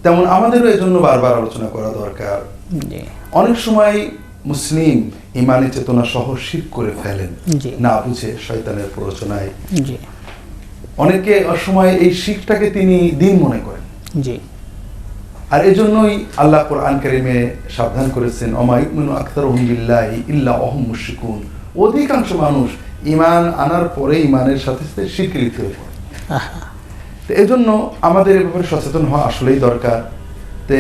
তেমন আমাদেরও এই জন্য বারবার আলোচনা করা দরকার। অনেক সময় মুসলিম ইমানি চেতনা সহ শিরক করে ফেলেন না বুঝে, শয়তানের প্ররোচনায়। অনেকে অসময় এই শিরকটাকে তিনি দিন মনে করেন। আর এজন্যই আল্লাহ কোরআন কারীমে সাবধান করেছেন, ওমা ইউমিনু আকতারুহুম বিল্লাহি ইল্লা ওয়া হুম মুশরিকুন। অধিকাংশ মানুষ ঈমান আনার পরে ঈমানের সাথে সাথে শিরকে লিপ্ত হয়ে পড়ে। তো এজন্য আমাদের এ ব্যাপারে সচেতন হওয়া আসলেই দরকার। তে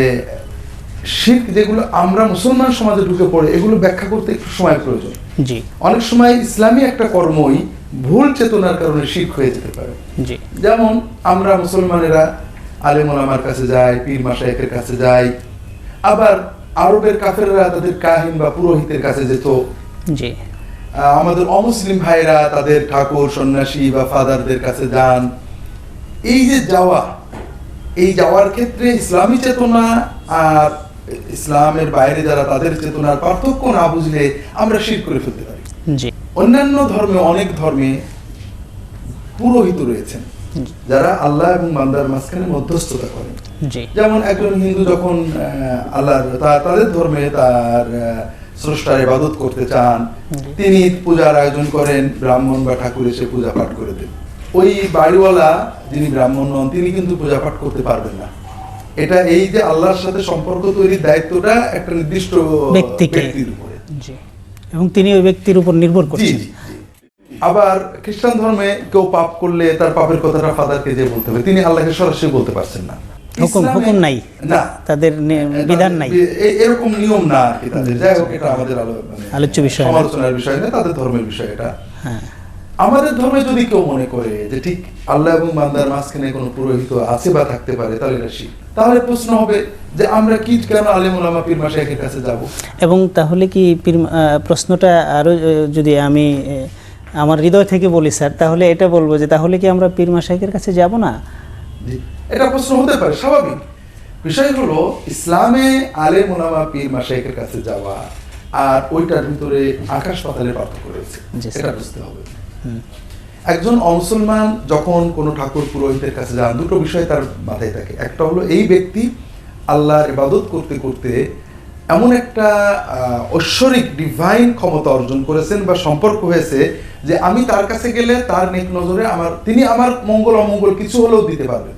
শিরক যেগুলো আমরা মুসলমান সমাজে ঢুকে পড়ে, এগুলো ব্যাখ্যা করতে একটু সময় প্রয়োজন। অনেক সময় ইসলামী একটা কর্মই ভুল চেতনার কারণে শিরক হয়ে যেতে পারে। যেমন আমরা মুসলমানেরা আলেম ওলামার কাছে যাই, পীর মাশায়েখের কাছে যাই, আবার আরবের কাফেররা তাদের কাহিন বা পুরোহিতের কাছে যেত। আমাদের অমুসলিম ভাইরা তাদের ঠাকুর, সন্ন্যাসী বা ফাদারদের কাছে যান। এই যে যাওয়া, এই যাওয়ার ক্ষেত্রে ইসলামী চেতনা আর ইসলামের বাইরে যারা তাদের চেতনার পার্থক্য না বুঝলে আমরা শিরক করে ফেলতে পারি। অন্যান্য ধর্মে, অনেক ধর্মে পুরোহিত রয়েছেন যারা আল্লাহ এবং বান্দার মাঝখানে মধ্যস্থতা করেন। যেমন একজন হিন্দু যখন আল্লাহর তাদের ধর্মে তার স্রষ্টার ইবাদত করতে চান, তিনি পূজার আয়োজন করেন, ব্রাহ্মণ বা ঠাকুর এসে পূজা পাঠ করে দেন। ওই বাড়িওয়ালা যিনি ব্রাহ্মণ নন, তিনি কিন্তু পূজা পাঠ করতে পারবেন না। এটা এই যে আল্লাহর সাথে সম্পর্ক তৈরির দায়িত্বটা একটা নির্দিষ্ট ব্যক্তির উপরে, এবং তিনি ওই ব্যক্তির উপর নির্ভর করছেন। আবার খ্রিস্টান ধর্মে কেউ পাপ করলে তার পাপের কথাটা ফাদারকে যে বলতে হবে, তিনি আল্লাহকে সরাসরি বলতে পারছেন না। হুকুম নাই, না তাদের বিধান নাই, এরকম নিয়ম না আর কি তাদের। যাই হোক, এটা আমাদের আলোচ্য বিষয়, সমালোচনার বিষয় না, তাদের ধর্মের বিষয় এটা। আমাদের ধর্মে যদি কেউ মনে করে যে ঠিক আল্লাহ এবং বান্দার মাঝখানে কোনো পুরোহিত আছে বা থাকতে পারে, তাহলে এটা শিরক। তাহলে প্রশ্ন হবে যে আমরা কি কেন আলেম ওলামা পীর মাশায়েখের কাছে যাব? এবং তাহলে কি প্রশ্নটা আরো যদি আমি আমার হৃদয় থেকে বলি স্যার, তাহলে এটা বলবো যে তাহলে কি আমরা পীর মাশায়েখের কাছে যাব না? এটা প্রশ্ন হতে পারে, স্বাভাবিক। বিষয় হলো ইসলামে আলেম ওলামা পীর মাশায়েখের কাছে যাওয়া আর ওইটার ভিতরে আকাশ পাতালের পার্থক্য রয়েছে, এটা বুঝতে হবে। একজন অমুসলমান যখন কোনো ঠাকুর পুরোহিতের কাছে যান, দুটো বিষয় তার মাথায় থাকে। একটা হলো এই ব্যক্তি আল্লাহর ইবাদত করতে করতে এমন একটা ঐশ্বরিক ডিভাইন ক্ষমতা অর্জন করেছেন বা সম্পর্ক হয়েছে যে আমি তার কাছে গেলে তার নেক নজরে তিনি আমার মঙ্গল অমঙ্গল কিছু হলেও দিতে পারবেন।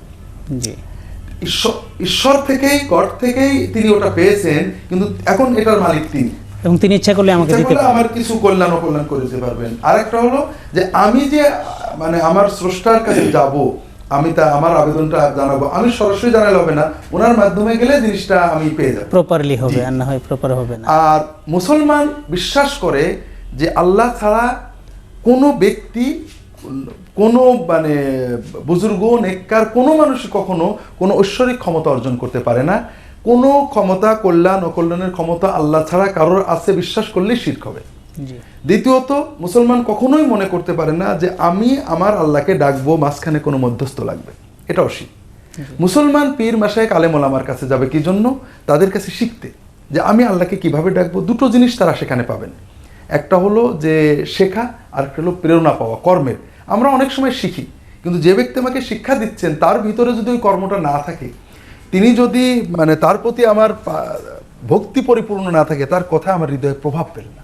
ঈশ্বর থেকেই, গড থেকেই তিনি ওটা পেয়েছেন, কিন্তু এখন এটার মালিক তিনি, এবং তিনি ইচ্ছা করলে আমাকে দিতে পারবেন, আমার কিছু কল্যাণ অকল্যাণ করে দিতে পারবেন। আরেকটা হলো যে আমি যে আমার স্রষ্টার কাছে যাব, আমি আমার আবেদনটা জানাবো, আমি সরাসরি জানালে হবে না, ওনার মাধ্যমে গেলে জিনিসটা আমি পেয়ে যাব, প্রপারলি হবে, আর না হয় প্রপার হবে না। আর মুসলমান বিশ্বাস করে যে আল্লাহ ছাড়া কোনো ব্যক্তি, কোনো বুজুর্গ, নেককার কোনো মানুষ কখনো কোনো ঐশ্বরিক ক্ষমতা অর্জন করতে পারে না। কোনো ক্ষমতা, কল্যাণ অকল্যাণের ক্ষমতা আল্লাহ ছাড়া কারোর আছে বিশ্বাস করলেই শিরক হবে। দ্বিতীয়ত, মুসলমান কখনোই মনে করতে পারে না যে আমি আমার আল্লাহকে ডাকবো, মাঝখানে কোনো মধ্যস্থ লাগবে, এটাও শিরক। মুসলমান পীর মাশায়েখ আলেম ওলামার কাছে যাবে কি জন্য? তাদের কাছে শিখতে, যে আমি আল্লাহকে কিভাবে ডাকবো। দুটো জিনিস তারা সেখানে পাবেন, একটা হলো যে শেখা, আর একটা হলো প্রেরণা পাওয়া কর্মের। আমরা অনেক সময় শিখি, কিন্তু যে ব্যক্তি আমাকে শিক্ষা দিচ্ছেন তার ভিতরে যদি ওই কর্মটা না থাকে, তিনি যদি তার প্রতি আমার ভক্তি পরিপূর্ণ না থাকে, তার কথা আমার হৃদয়ে প্রভাব ফেলে না।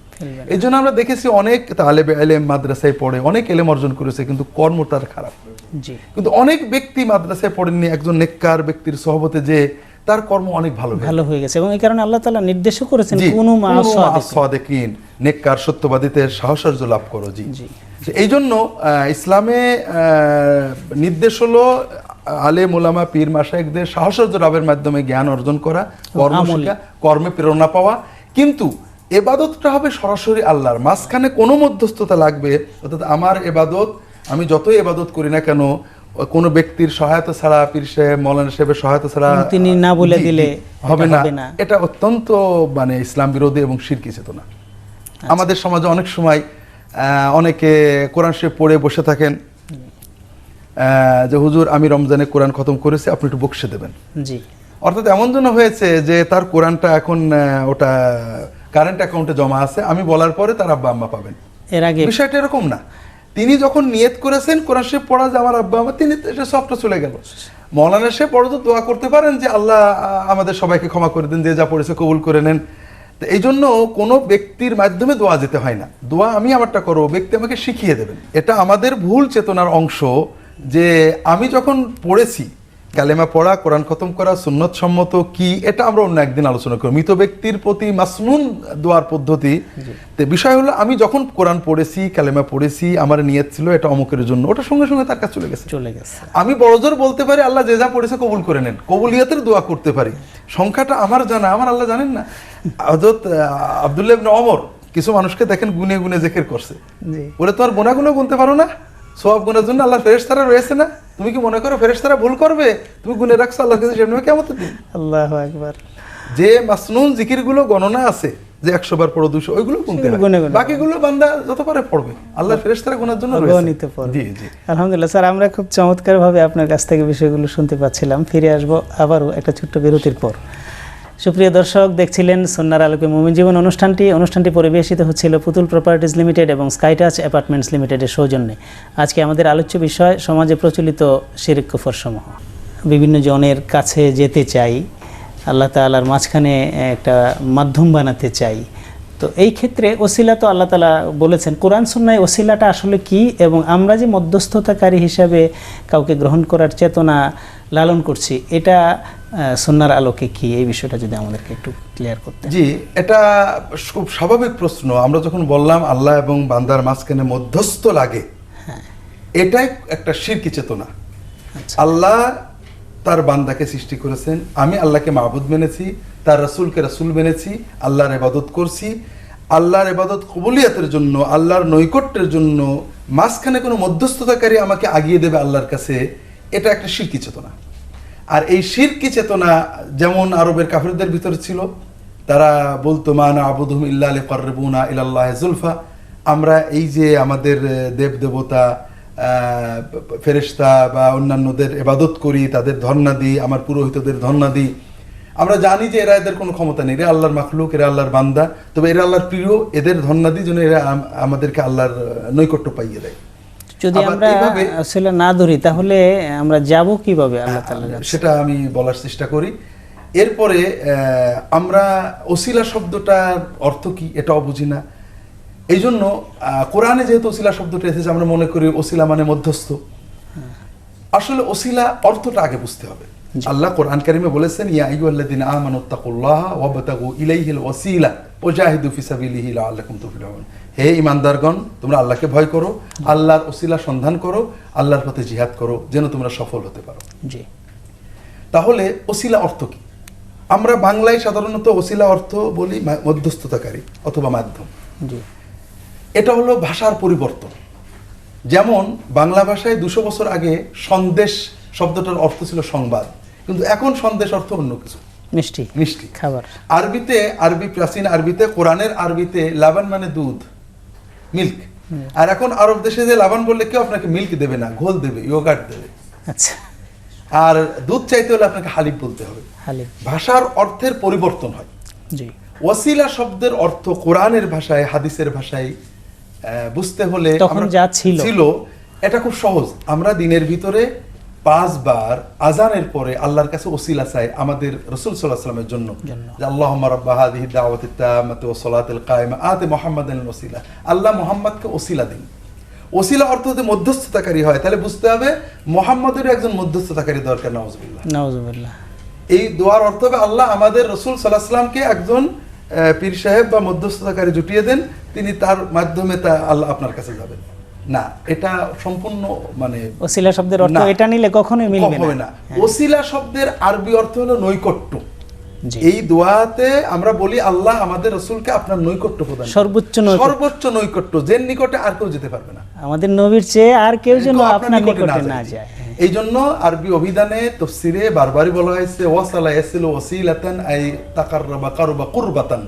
এই জন্য আমরা দেখেছি অনেক তালেবে ইলম মাদ্রাসায় পড়ে অনেক ইলম অর্জন করেছে, কিন্তু কর্ম তার খারাপ। কিন্তু অনেক ব্যক্তি মাদ্রাসায় পড়েননি, একজন নেককার ব্যক্তির সহবতে যে তার কর্ম অনেক ভালো হয়ে গেছে, এবং এই কারণে আল্লাহ তাআলা নির্দেশও করেছেন, কুনু মা'আস সাদিকিন, নেককার সত্যবাদীদের সাহচর্য লাভ করো। এই জন্য ইসলামে নির্দেশ হলো আলেম ওলামা পীর মাশায়েখদের সাহচর্য লাভের মাধ্যমে জ্ঞান অর্জন করা, কর্মশিক্ষা, কর্মে প্রেরণা পাওয়া। কিন্তু এবাদতটা হবে সরাসরি আল্লাহর, মাঝখানে কোনো মধ্যস্থতা লাগবে। অর্থাৎ আমার এবাদত, আমি যতই এবাদত করি না কেন, কোনো ব্যক্তির সহায়তা ছাড়া, পীর সাহেব, মৌলানা সাহেবের সহায়তা ছাড়া তিনি না বলে দিলে হবে না। এটা অত্যন্ত ইসলাম বিরোধী এবং শিরকি চেতনা। আমাদের সমাজে অনেক সময় অনেকে কোরআন শরীফ পড়ে বসে থাকেন যে হুজুর আমি রমজানে কোরআন খতম করেছি, আপনি একটু বকশে দেবেন। অর্থাৎ এমন জন্য হয়েছে যে তার কোরআনটা এখন ওটা কারেন্ট অ্যাকাউন্টে জমা আছে, আমি বলার পরে তার আব্বা আম্মা পাবেন। এর আগে বিষয়টা এরকম না। তিনি যখন নিয়ত করেছেন কোরআন শরীফ পড়া যে আমার আব্বা আম্মা, তিনি সবটা চলে গেল। মৌলানা সাহেব বড় তো দোয়া করতে পারেন যে আল্লাহ আমাদের সবাইকে ক্ষমা করে দেন, যে যা পড়েছে কবুল করে নেন। তো এই জন্য কোনো ব্যক্তির মাধ্যমে দোয়া যেতে হয় না, দোয়া আমি আমারটা করবো, ব্যক্তি আমাকে শিখিয়ে দেবেন। এটা আমাদের ভুল চেতনার অংশ যে আমি যখন পড়েছি, কালেমা পড়া, কোরআন খতম করা সুন্নত সম্মত কি, এটা আমরা অন্য একদিন আলোচনা করি। মৃত ব্যক্তির প্রতি মাসনুন দোয়ার পদ্ধতি, তো বিষয় হলো আমি যখন কোরআন পড়েছি, কালেমা পড়েছি, আমার নিয়ত ছিল এটা অমুকের জন্য, ওটা সঙ্গে সঙ্গে তার কাছে চলে গেছে। আমি বড়জোর বলতে পারি আল্লাহ যে যা পড়েছে কবুল করে নেন, কবুলিয়াতের দোয়া করতে পারি। সংখ্যাটা আমার জানা, আমার আল্লাহ জানেন না। হযরত আব্দুল্লাহ ইবনে ওমর কিছু মানুষকে দেখেন গুনে গুনে জিকির করছে, বলে তোমার গুনাহগুলো গুনতে পারো না? সওয়াব গুনার জন্য আল্লাহর ফেরেশতারা রয়েছে না, তুমি কি মনে করো ফেরেশতারা ভুল করবে? তুমি গুনে রাখছো আল্লাহর কাছে, সেজন্য কিয়ামতের দিন। আল্লাহু আকবার। যে মাসনুন জিকিরগুলো গণনা আছে যে 100 বার পড়ো 200, ওইগুলো গুনতে হবে, বাকিগুলো বান্দা যত পারে পড়বে, আল্লাহর ফেরেশতারা গুনার জন্য রয়েছে। জি জি, আলহামদুলিল্লাহ স্যার, আমরা খুব চমৎকারভাবে আপনার কাছ থেকে বিষয়গুলো শুনতে পাচ্ছিলাম। ফিরে আসবো আবারও একটা ছোট্ট বিরতির পর। সুপ্রিয় দর্শক, দেখছিলেন সুন্নাহর আলোকে মুমিন জীবন অনুষ্ঠানটি পরিবেশিত হচ্ছিল পুতুল প্রপার্টিজ লিমিটেড এবং স্কাইটাচ অ্যাপার্টমেন্টস লিমিটেডের সৌজন্যে। আজকে আমাদের আলোচ্য বিষয় সমাজে প্রচলিত শিরক কুফর সমূহ। বিভিন্ন জনের কাছে যেতে চাই, আল্লাহ তাআলার মাঝখানে একটা মাধ্যম বানাতে চাই। তো এই ক্ষেত্রে ওসিলা তো আল্লাহ তাআলা বলেছেন, কোরআন সুন্নায় ওসিলাটা আসলে কি, এবং আমরা যে মধ্যস্থতাকারী হিসাবে কাউকে গ্রহণ করার চেতনা লালন করছি, এটা সুন্নাহর আলোকে কি, এই বিষয়টা যদি আমাদেরকে একটু ক্লিয়ার করতে। জি, এটা খুব স্বাভাবিক প্রশ্ন। আমরা যখন বললাম আল্লাহ এবং বান্দার মাঝখানে মধ্যস্থ লাগে, এটাই একটা শিরকি চেতনা। আল্লাহ তার বান্দাকে সৃষ্টি করেছেন, আমি আল্লাহকে মাবুদ মেনেছি, তার রাসূলকে রাসূল মেনেছি, আল্লাহর ইবাদত করছি। আল্লাহর ইবাদত কবুলিয়াতের জন্য, আল্লাহর নৈকট্যের জন্য মাঝখানে কোনো মধ্যস্থতাকারী আমাকে আগিয়ে দেবে আল্লাহর কাছে, এটা একটা শিরকি চেতনা। আর এই শিরকি চেতনা যেমন আরবের কাফিরদের ভিতরে ছিল, তারা বলতো মা না'বুদুহুম ইল্লা লিকাররিবুনা ইলাল্লাহি যুলফা, আমরা এই যে আমাদের দেব দেবতা, ফেরেশতা বা অন্যান্যদের ইবাদত করি, তাদের ধর্ণা দিই, আমার পুরোহিতদের ধর্ণা দিই, আমরা জানি যে এরা এদের কোনো ক্ষমতা নেই, এরা আল্লাহর মাখলুক, এরা আল্লাহর বান্দা, তবে এরা আল্লাহর প্রিয়, এদের ধর্ণা দিই যেন এরা আমাদেরকে আল্লাহর নৈকট্য পাইয়ে দেয়। যদি আমরা আসলে না ধরি তাহলে আমরা যাব কিভাবে আল্লাহ তাআলার কাছে, সেটা আমি বলার চেষ্টা করি। এরপরে আমরা ওসিলা শব্দটার অর্থ কি এটাও বুঝি না। এই জন্য কোরআনে যেহেতু ওসিলা শব্দটা এসেছে, আমরা মনে করি ওসিলা মানে মধ্যস্থ। আসলে ওসিলা অর্থটা আগে বুঝতে হবে। আল্লাহ কোরআন কারিমে বলেছেন, ইয়া আইয়ুহাল্লাযীনা আমানুত্তাকুল্লাহা ওয়াবতাগু ইলাইহিল ওয়াসিলা ওয়াজাহিদু ফি সাবিলিহি লাআল্লাকুম তুফলিহুন। হে ঈমানদারগণ, তোমরা আল্লাহকে ভয় করো, আল্লাহর ওসিলা সন্ধান করো, আল্লাহর পথে জিহাদ করো, যেন তোমরা সফল হতে পারো। জি, তাহলে ওসিলা অর্থ কি? আমরা বাংলায় সাধারণত ওসিলা অর্থ বলি মধ্যস্থতাকারী অথবা মাধ্যম। জি, এটা হলো ভাষার পরিবর্তন। যেমন বাংলা ভাষায় 200 বছর আগে সন্দেশ শব্দটার অর্থ ছিল সংবাদ, কিন্তু এখন সন্দেশ অর্থ অন্য কিছু, মিষ্টি, মিষ্টি খাবার। আরবিতে, প্রাচীন আরবিতে, কোরআনের আরবিতে লাবান মানে দুধ, মিল্ক। আর এখন আরব দেশে যে লাবান বললে কেউ আপনাকে মিল্ক দেবে না, ঘোল দেবে, ইয়োগার্ট দেবে। আচ্ছা, আর দুধ চাইতে হলে আপনাকে হালিব বলতে হবে। ভাষার অর্থের পরিবর্তন হয়। জি, ওয়াসিলা শব্দের অর্থ কোরআনের ভাষায়, হাদিসের ভাষায় বুঝতে হলে তখন যা ছিল এটা খুব সহজ। আমরা দিনের ভিতরে 5 বার আজানের পরে আল্লাহর কাছে ওসিলা চাই আমাদের রাসূল সাল্লাল্লাহু আলাইহি ওয়াসাল্লামের জন্য, যে আল্লাহুম্মা রাব্বা হাযিহি দাওয়াতিত তাম্মাতি ওয়াস সালাতিল কায়িমা আতি মুহাম্মাদান ওসিলা। আল্লাহ মুহাম্মদকে ওসিলা দিন। ওসিলা অর্থ যদি মধ্যস্থতাকারী হয়, তাহলে বুঝতে হবে মুহাম্মদের একজন মধ্যস্থতাকারী দরকার। নাউজুবিল্লাহ, নাউজুবিল্লাহ। এই দোয়ার অর্থ হবে আল্লাহ আমাদের রাসূল সাল্লাল্লাহু আলাইহি ওয়াসাল্লামকে একজন পীর সাহেব বা মধ্যস্থতাকারী জুটিয়ে দেন, তিনি তার মাধ্যমে তা আল্লাহ আপনার কাছে যাবেন। না, এটা সম্পূর্ণ মানে ওসিলা শব্দের অর্থ এটা নিলে কখনোই মিলবে না। ওসিলা শব্দের আরবি অর্থ হলো নৈকট্য। এই দোয়াতে আমরা বলি আল্লাহ আমাদের রাসূলকে আপনার নৈকট্য প্রদান, সর্বোচ্চ নৈকট্য, যে নিকটে আর কেউ যেতে পারবে না, আমাদের নবীর চেয়ে আর কেউ যেন আপনার নিকটে না যায়। এই জন্য আরবি অভিধানে তাফসিরে বারবারই বলা হয়েছে ওয়াসালা ইয়াসিলু ওয়াসিলাতান আই তাকাররাবা কারবা কুরবাতান।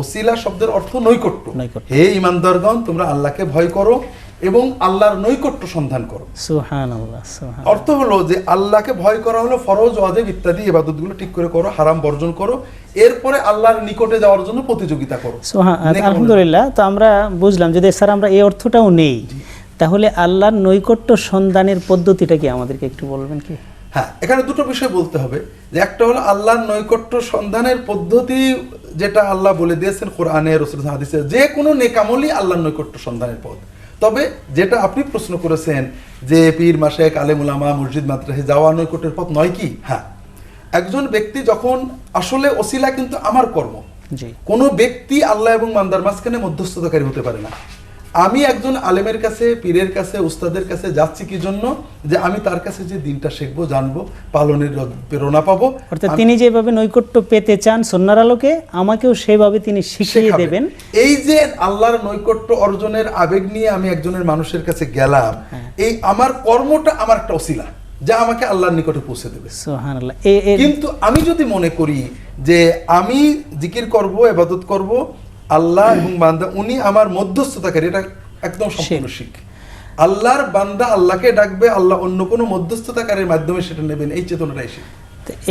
ওসিলা শব্দের অর্থ নৈকট্য। হে ঈমানদারগণ, তোমরা আল্লাহকে ভয় করো এবং আল্লাহর নৈকট্য সন্ধান করো। সুবহানাল্লাহ, সুবহানাল্লাহ। অর্থ হলো যে আল্লাহকে ভয় করা হলো ফরজ, ওয়াজিব ইত্যাদি ইবাদতগুলো ঠিক করে করো, হারাম বর্জন করো, এরপরে আল্লাহর নিকটে যাওয়ার জন্য প্রতিযোগিতা করো। আলহামদুলিল্লাহ। তো আমরা বুঝলাম, যদি স্যার আমরা এই অর্থটাও নেই, তাহলে আল্লাহর নৈকট্য সন্ধানের পদ্ধতিটা কি আমাদেরকে একটু বলবেন কি? হ্যাঁ, এখানে দুটো বিষয় বলতে হবে, যে একটা হলো আল্লাহর নৈকট্য সন্ধানের পদ্ধতি, যেটা আল্লাহ বলে দিয়েছেন কোরআনে, রাসূল হাদিসে, যে কোনো নেক আমলই আল্লাহর নৈকট্য সন্ধানের পথ। তবে যেটা আপনি প্রশ্ন করেছেন যে পীর মাশায়েখ আলেম উলামা মসজিদ মাদ্রাসায় যাওয়া নৈকট্যের পথ নয় কি? হ্যাঁ, একজন ব্যক্তি যখন আসলে ওসিলা কিন্তু আমার কর্ম, কোনো ব্যক্তি আল্লাহ এবং বান্দার মাঝখানে মধ্যস্থতাকারী হতে পারে না। আমি একজন আলেমের কাছে, পীরের কাছে, উস্তাদের কাছে যাচ্ছি কি জন্য? যে আমি তার কাছে যে দিনটা শিখবো, জানবো, পালনের প্রেরণা পাবো। অর্থাৎ তিনি যেভাবে নৈকট্য পেতে চান সুন্নাহর আলোকে, আমাকেও সেভাবে তিনি শিখিয়ে দেবেন। এই যে আল্লাহর নৈকট্য অর্জনের আবেগ নিয়ে আমি একজনের মানুষের কাছে গেলাম, এই আমার কর্মটা আমার একটা ওসিলা, যা আমাকে আল্লাহর নিকটে পৌঁছে দেবে। সুবহানাল্লাহ। কিন্তু আমি যদি মনে করি যে আমি জিকির করব, ইবাদত করব, আল্লাহ এবং বান্দা উনি আমার মধ্যস্থতাকারী, এটা একদম সম্পূর্ণ শিরক। আল্লাহর বান্দা আল্লাহকে ডাকবে, আল্লাহ অন্য কোনো মধ্যস্থতাকারীর মাধ্যমে সেটা নেবেন, এই চেতনাটাই শিরক।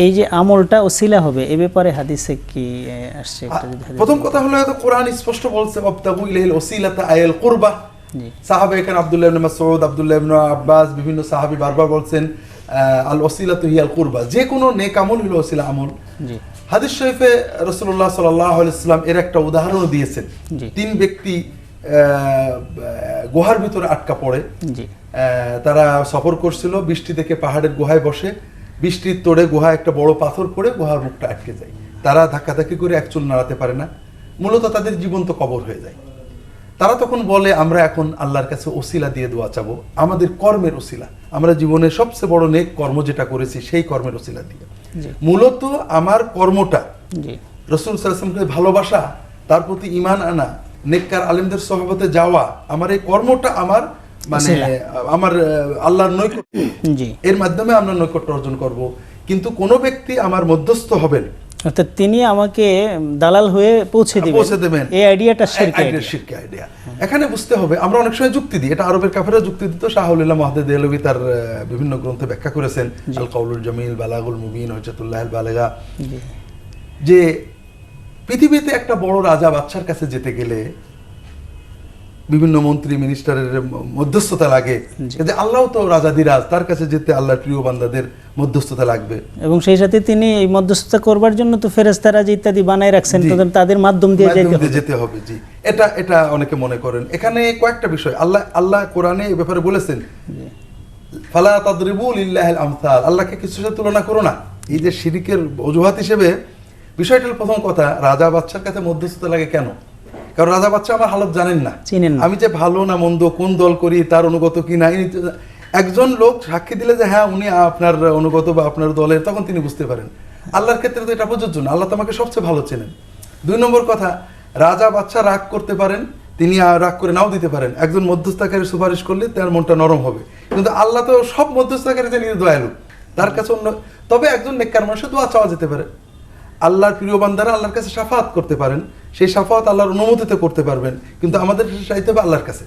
এই যে আমলটা ওসিলা হবে, এ ব্যাপারে হাদিসে কি আসছে? প্রথম কথা হলো, কোরআন স্পষ্ট বলছে ওয়াবতাগু ইলাইহিল ওসিলাতা আয়াল কুরবা। সাহাবা এখানে আব্দুল্লাহ ইবনে মাসউদ, আব্দুল্লাহ ইবনে আব্বাস, বিভিন্ন সাহাবী বারবার বলছেন আল ওসিলাতু হিয়াল কুরবা, যে কোনো নেক আমল হলো ওসিলা আমল। হাদিস শরীফে রাসূলুল্লাহ সাল্লাল্লাহু আলাইহি ওয়াসাল্লাম এর একটা উদাহরণ দিয়েছেন। তিন ব্যক্তি গুহার ভিতরে আটকা পড়ে, তারা সফর করছিল, বৃষ্টি থেকে পাহাড়ের গুহায় বসে, বৃষ্টির তোড়ে গুহায় একটা বড় পাথর পড়ে গুহার মুখটা আটকে যায়। তারা ধাক্কাধাক্কি করে এক চুল নাড়াতে পারে না, মূলত তাদের জীবন্ত কবর হয়ে যায়। তারা তখন বলে, আমরা এখন আল্লাহর কাছে ওসিলা দিয়ে দোয়া চাবো, আমাদের কর্মের ওসিলা, আমরা জীবনের সবচেয়ে বড় নেক কর্ম যেটা করেছি সেই কর্মের ওসিলা দিয়ে। মূলত আমার কর্মটা রাসূল সাল্লাল্লাহু আলাইহি ওয়াসাল্লামকে ভালোবাসা, তার প্রতি ঈমান আনা, নেককার আলেমদের সহবতে যাওয়া, আমার এই কর্মটা আমার মানে আমার আল্লাহর নৈকট্য, এর মাধ্যমে আমরা নৈকট্য অর্জন করব। কিন্তু কোনো ব্যক্তি আমার মধ্যস্থ হবেন, অর্থাৎ তিনি আমাকে দালাল হয়ে পৌঁছে দেবেন, এই আইডিয়াটা শিরকি আইডিয়া। এখানে বুঝতে হবে, আমরা অনেক সময় যুক্তি দিই, এটা আরবের কাফেররা যুক্তি দিত। শাহুল্লাহ মুহাদ্দিদ দেহলভী তার বিভিন্ন গ্রন্থে ব্যাখ্যা করেছেন, আল কাউলুল জামিল, বালাগুল মুবিন, হুজ্জাতুল্লাহিল বালিগা, যে পৃথিবীতে একটা বড় রাজা বাদশার কাছে যেতে গেলে বিভিন্ন মন্ত্রী মিনিস্টারের মধ্যস্থতা লাগে, যে আল্লাহ তো রাজাদিরাজ, তার কাছে যেতে আল্লাহর প্রিয় বান্দাদের মধ্যস্থতা লাগবে, এবং সেই সাথে তিনি এই মধ্যস্থতা করবার জন্য তো ফেরেশতারা ইত্যাদি বানায় রাখছেন, তাদের মাধ্যম দিয়ে যেতে হবে। জি, এটা অনেকে মনে করেন। এখানে কয়েকটা বিষয় আল্লাহ কোরআনে এই ব্যাপারে বলেছেন, ফালা তাদরিবু লিল্লাহিল আমসাল, আল্লাহকে কিছুর সাথে তুলনা করো না। এই যে শিরকের অজুহাত হিসেবে বিষয়টার প্রথম কথা, রাজা বাদশার কাছে মধ্যস্থতা লাগে কেন? কারণ রাজা বাদশা আমার হালত জানেন না, আমি যে ভালো না মন্দ, কোন দল করি, তার অনুগত কি না। একজন লোক সাক্ষী দিলে যে হ্যাঁ উনি আপনার অনুগত বা আপনার দলের, তখন তিনি বুঝতে পারেন। আল্লাহর ক্ষেত্রে তো এটা প্রযোজ্য না, আল্লাহ তোমাকে সবচেয়ে ভালো চেনেন। দুই নম্বর কথা, রাজা বাদশা রাগ করতে পারেন, তিনি রাগ করে নাও দিতে পারেন। একজন মধ্যস্থতাকারী সুপারিশ করলে তার মনটা নরম হবে, কিন্তু আল্লাহ তো সব মধ্যস্থতাকারীতে নিজে দয়ালু, তার কাছে অন্য। তবে একজন নেককার মানুষের দোয়া চাওয়া যেতে পারে, আল্লাহর প্রিয় বান্দারা আল্লাহর কাছে শাফাআত করতে পারেন, সেই শাফাআত আল্লাহর অনুমতিতে করতে পারবেন, কিন্তু আমাদের চাইতে হবে আল্লাহর কাছে।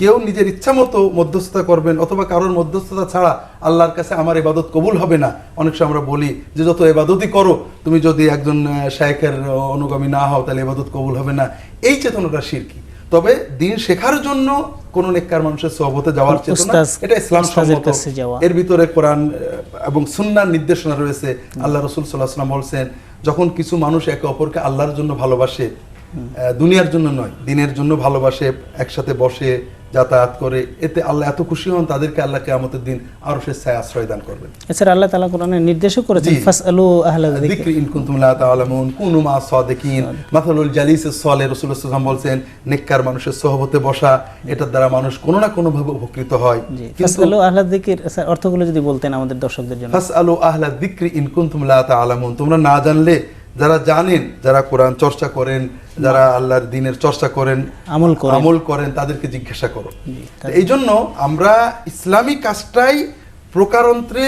কেউ নিজের ইচ্ছা মতো মধ্যস্থতা করবেন অথবা কারোর মধ্যস্থতা ছাড়া আল্লাহর কাছে আমার ইবাদত কবুল হবে না। অনেক সময় আমরা বলি যে যত ইবাদতই করো, তুমি যদি একজন শায়েখের অনুগামী না হও তাহলে ইবাদত কবুল হবে না। এই চেতনাটা শিরকি। তবে দিন শেখার জন্য কোন নেককার মানুষের সোহবতে যাওয়ার চেতনা, এটা ইসলাম সম্মত। এর ভিতরে কোরআন এবং সুন্নাহর নির্দেশনা রয়েছে। আল্লাহ রাসূল সাল্লাল্লাহু আলাইহি ওয়াসাল্লাম বলছেন, যখন কিছু মানুষ একে অপরকে আল্লাহর জন্য ভালোবাসে, দুনিয়ার জন্য নয় দিনের জন্য ভালোবাসে, একসাথে বসে যাতায়াত করে, এতে আল্লাহ এত খুশি হন, তাদেরকে আল্লাহ কিয়ামতের দিন আরশের ছায়ায় আশ্রয় দান করবেন। এছাড়া আল্লাহ তাআলা কোরআনে নির্দেশও করেছেন, ফাসআলু আহলা যিকরি ইন কুনতুম লা তা'লামুন কুনু মা সাদিকিন। মাসালুল জালিসিস সালিহ, রাসূলুল্লাহ সাল্লাল্লাহু আলাইহি ওয়াসাল্লাম বলছেন, নেককার মানুষের সোহবতে বসা, এটার দ্বারা মানুষ কোনো না কোনো ভাবে উপকৃত হয়। ফাসআলু আহলা যিকর, অর্থগুলো যদি বলতেন আমাদের দর্শকদের জন্য। ফাসআলু আহলা যিকরি ইন কুনতুম লা তা'লামুন, তোমরা না জানলে, যারা জানেন, যারা কোরআন চর্চা করেন, যারা আল্লাহর দ্বীনের চর্চা করেন, আমল করেন, তাদেরকে জিজ্ঞাসা করো। এই জন্য আমরা ইসলামী কাজটাই প্রকারান্তরে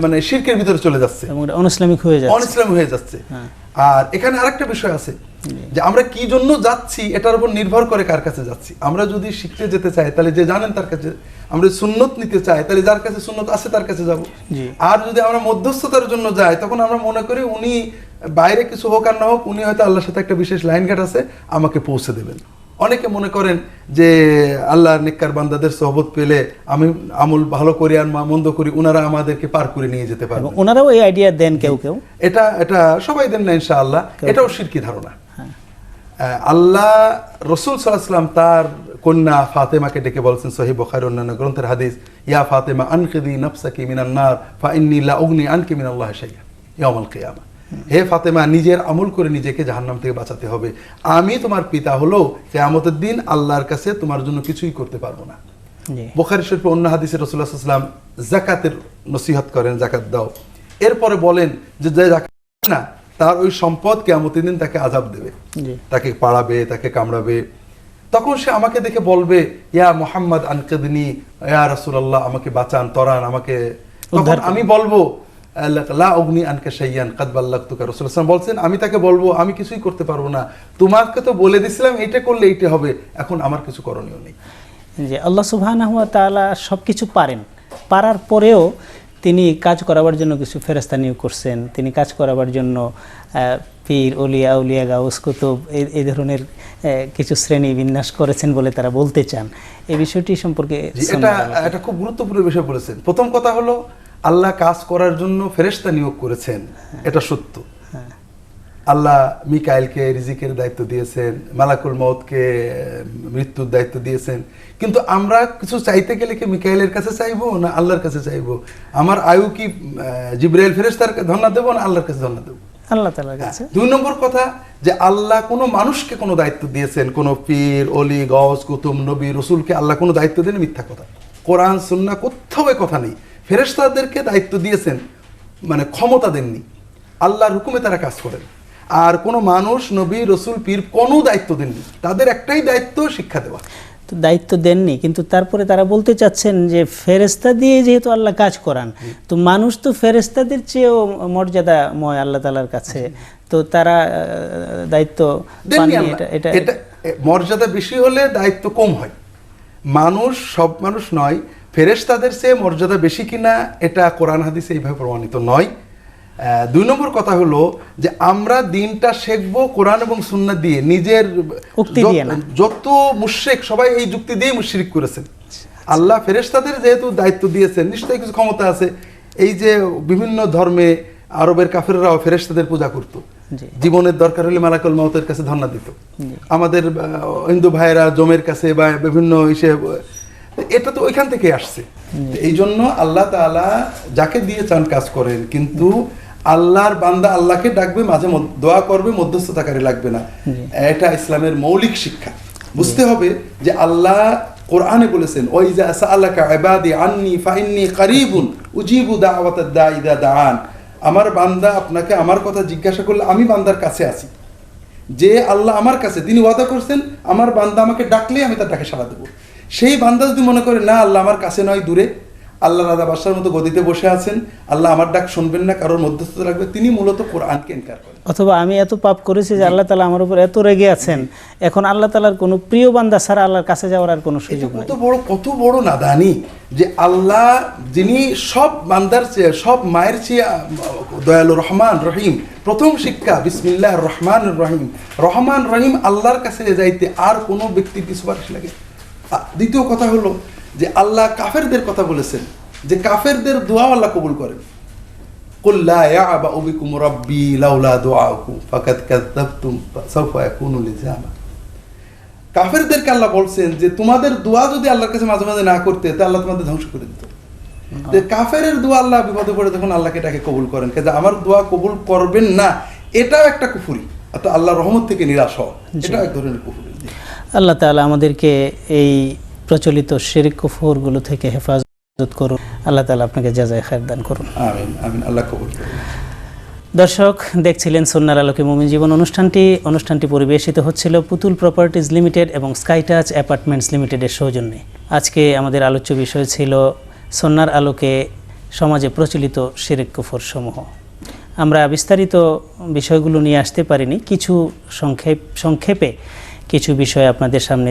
মানে শিরকের ভিতরে চলে যাচ্ছে, অনইসলামিক হয়ে যাচ্ছে। আর এখানে আরেকটা বিষয় আছে, যে আমরা কি জন্য যাচ্ছি এটার উপর নির্ভর করে কার কাছে যাচ্ছি। আমরা যদি শিখতে যেতে চাই তাহলে যে জানেন তার কাছে, আমরা সুন্নত নিতে চাই তাহলে যার কাছে সুন্নত আছে তার কাছে যাব। আর যদি আমরা মধ্যস্থতার জন্য যাই, তখন আমরা মনে করি উনি বাইরে কিছু হোক আর না হোক, উনি হয়তো আল্লাহর সাথে একটা বিশেষ লাইন ঘাট আছে, আমাকে পৌঁছে দেবেন। অনেকে মনে করেন যে আল্লাহ নেককার বান্দাদের সোহবত পেলে আমি আমল ভালো করি আর মন্দ করি, ওনারা আমাদেরকে পার করে নিয়ে যেতে পারবে। ওনারাও এই আইডিয়া দেন কেউ কেউ, এটা সবাই দেন না ইনশাআল্লাহ, এটাও শিরকি ধারণা। আল্লাহ রসুল সাল্লাল্লাহু আলাইহি ওয়াসাল্লাম তার কন্যা ফাতেমাকে ডেকে বলছেন সহিহ বুখারী অন্যান্য গ্রন্থের হাদিস, ইয়া ফাতেমা আনকিদি নাফসাকি মিনান নার ফাইন্নী লা উগনি আনকি মিনাল্লাহি শাইআ ইয়াউমাল কিয়ামা। হে ফাতেমা, নিজের আমল করে নিজেকে জাহান্নাম থেকে বাঁচাতে হবে। আমি তোমার পিতা হলো কিয়ামতের দিন আল্লাহর কাছে তোমার জন্য কিছুই করতে পারবো না। বুখারী শরীফে অন্য হাদিসে রাসূলুল্লাহ সাল্লাল্লাহু আলাইহি ওয়াসাল্লাম যাকাতের নসিহত করেন, যাকাত দাও। এরপরে বলেন যে যে যাকাত না তার ওই সম্পদ কিয়ামতের দিন তাকে আযাব দেবে, তাকে পাড়াবে, তাকে কামড়াবে। তখন সে আমাকে দেখে বলবে, ইয়া মুহাম্মদ আনকিদনি, ইয়া রাসূলুল্লাহ আমাকে বাঁচান, তরান আমাকে। তখন আমি বলবো লা উগনি আনকা শাইয়ান কাদ বাল্লাগতুকা। রাসূলুল্লাহ সাল্লাল্লাহু আলাইহি ওয়াসাল্লাম বলছেন, আমি তাকে বলবো আমি কিছুই করতে পারবো না, তোমাকে তো বলে দিছিলাম এটা করলে এইটা হবে, এখন আমার কিছু করণীয় নেই। যে আল্লাহ সুবহানাহু ওয়া তাআলা সবকিছু পারেন, পারার পরেও তিনি কাজ করাবার জন্য কিছু ফেরেশতা নিয়োগ করছেন, তিনি কাজ করাবার জন্য পীর, ওলিয়া, আউলিয়া, গাউস, কুতুব এই ধরনের কিছু শ্রেণী বিন্যাস করেছেন বলে তারা বলতে চান। এই বিষয়টি সম্পর্কে এটা খুব গুরুত্বপূর্ণ বিষয় বলেছেন। প্রথম কথা হলো আল্লাহ কাজ করার জন্য ফেরেশতা নিয়োগ করেছেন, এটা সত্য। আল্লাহ মিকাইলকে রিজিকের দায়িত্ব দিয়েছেন, মালাকুল মউতকে মৃত্যুর দায়িত্ব দিয়েছেন, কিন্তু আমরা কিছু চাইতে গেলে কি মিকাইলের কাছে চাইবো না আল্লাহর কাছে চাইবো? আমার আয়ু কি জিবরাইল ফেরেশতার ধন্যবাদ দেবো না আল্লাহর কাছে ধন্যবাদ দেবো? আল্লাহ তাআলার কাছে। দুই নম্বর কথা যে আল্লাহ কোনো মানুষকে কোনো দায়িত্ব দিয়েছেন, কোনো পীর, অলি, গওস, কুতুব, নবী, রসুলকে আল্লাহ কোনো দায়িত্ব দেন, মিথ্যা কথা। কোরআন সুন্নাহ কোথাও এই কথা নেই। ফেরেশতাদেরকে দায়িত্ব দিয়েছেন, মানে ক্ষমতা দেননি, আল্লাহর হুকুমে তারা কাজ করেন। আর কোনো মানুষ, নবী, রসুল, পীর কোনো দায়িত্ব দেননি, তাদের একটাই দায়িত্ব শিক্ষা দেওয়া। তো দায়িত্ব দেননি, কিন্তু তারপরে তারা বলতে চাচ্ছেন যে ফেরেশতা দিয়ে যেহেতু আল্লাহ কাজ করান, তো মানুষ তো ফেরেশতাদের চেয়েও মর্যাদাময় আল্লাহ তাআলার কাছে, তো তারা দায়িত্ব দেননি। এটা মর্যাদা বেশি হলে দায়িত্ব কম হয়। মানুষ, সব মানুষ নয়, ফেরেশতাদের চেয়ে মর্যাদা বেশি কিনা এটা কোরআন হাদিসে এইভাবে প্রমাণিত নয়। দুই নম্বর কথা হলো যে আমরা দিনটা শিখবো কোরআন এবং সুন্নাহ দিয়ে, নিজের যত মুশরিক সবাই এই যুক্তি দিয়ে মুশরিক করেছেন। আল্লাহ ফেরেশতাদের যেহেতু দায়িত্ব দিয়েছেন, নিশ্চয়ই কিছু ক্ষমতা আছে। এই যে বিভিন্ন ধর্মে আরবের কাফেররাও ফেরেশতাদের পূজা করত, জীবনের দরকার হলে মালাকুল মউতের কাছে ধন্যবাদ দিত। আমাদের হিন্দু ভাইয়েরা জমের কাছে বা বিভিন্ন এটা তো ওইখান থেকে আসছে। এই জন্য আল্লাহ তাআলা যাকে দিয়ে চান কাজ করেন, কিন্তু আল্লাহর বান্দা আল্লাহকে ডাকবে, মাঝে দোয়া করবে, মধ্যস্থতাকারী লাগবে না। এটা ইসলামের মৌলিক শিক্ষা। বুঝতে হবে যে আল্লাহ কোরআনে বলেছেন, ওয়াইজা সাআলাকা ইবাদি আন্নী ফাইন্নী কারীবুন উজিবু দাওয়াতাদ দাঈ ইযা দাআন। আমার বান্দা আপনাকে আমার কথা জিজ্ঞাসা করলে আমি বান্দার কাছে আছি। যে আল্লাহ আমার কাছে, তিনি ওয়াদা করছেন আমার বান্দা আমাকে ডাকলে আমি তার ডাকে সাড়া দেবো। সেই বান্দা যদি মনে করে না আল্লাহ আমার কাছে নয় দূরে, আল্লাহ রাজা বাদশার মতো গদিতে বসে আছেন, আল্লাহ আমার ডাক শুনবেন না, কারোর মধ্যস্থতা রাখবে, তিনি মূলত কোরআনকে ইনকার করেন। অথবা আমি এত পাপ করেছি যে আল্লাহ তাআলা আমার উপর এত রেগে আছেন, এখন আল্লাহ তাআলার কোনো প্রিয় বান্দা ছাড়া আল্লাহর কাছে যাওয়ার আর কোনো সুযোগ নেই। কত বড় নাদানি যে আল্লাহ যিনি সব বান্দার চেয়ে, সব মায়ের চেয়ে দয়ালু, রহমান রহিম। প্রথম শিক্ষা বিসমিল্লাহির রহমানির রহিম। রহমান রহিম আল্লাহর কাছে যাইতে আর কোনো ব্যক্তির কি সুপারিশ লাগে? দ্বিতীয় কথা হলো যে আল্লাহ কাফেরদের কথা বলেছেন যে কাফেরদের দোয়া আল্লাহ কবুল করেন। কুল লা ইয়া'বাউ বিকুম রাব্বি লাউলা দুআউকুম ফাকাদ কাযাবতুম ফাসাউফা ইয়াকুনু লিজামা। কাফেরদেরকে আল্লাহ বলছেন যে তোমাদের দোয়া যদি আল্লাহর কাছে মাঝে মাঝে না করতে, তাহলে আল্লাহ তোমাদের ধ্বংস করে দিত। যে কাফেরের দোয়া আল্লাহ বিপদে পড়ে তখন আল্লাহকে এটাকে কবুল করেন, যে আমার দোয়া কবুল করবেন না, এটাও একটা কুফরি, অর্থাৎ আল্লাহর রহমত থেকে নিরাশ হওয়া, এটাও এক ধরনের কুফরি। আল্লাহ তাআলা আমাদেরকে এই প্রচলিত শিরক কুফরগুলো থেকে হেফাজত করুন। আল্লাহ তাআলা আপনাকে জাযায়ে খায়র দান করুন। আমিন আমিন, আল্লাহ কবুল করুন। দর্শক দেখছিলেন সুন্নাহর আলোকে মুমিন জীবন অনুষ্ঠানটি পরিবেশিত হচ্ছিল পুতুল প্রপার্টিজ লিমিটেড এবং স্কাইটাচ অ্যাপার্টমেন্টস লিমিটেডের সৌজন্যে। আজকে আমাদের আলোচ্য বিষয় ছিল সুন্নাহর আলোকে সমাজে প্রচলিত শিরক কুফর সমূহ। আমরা বিস্তারিত বিষয়গুলো নিয়ে আসতে পারিনি, কিছু সংক্ষেপে কিছু বিষয় আপনাদের সামনে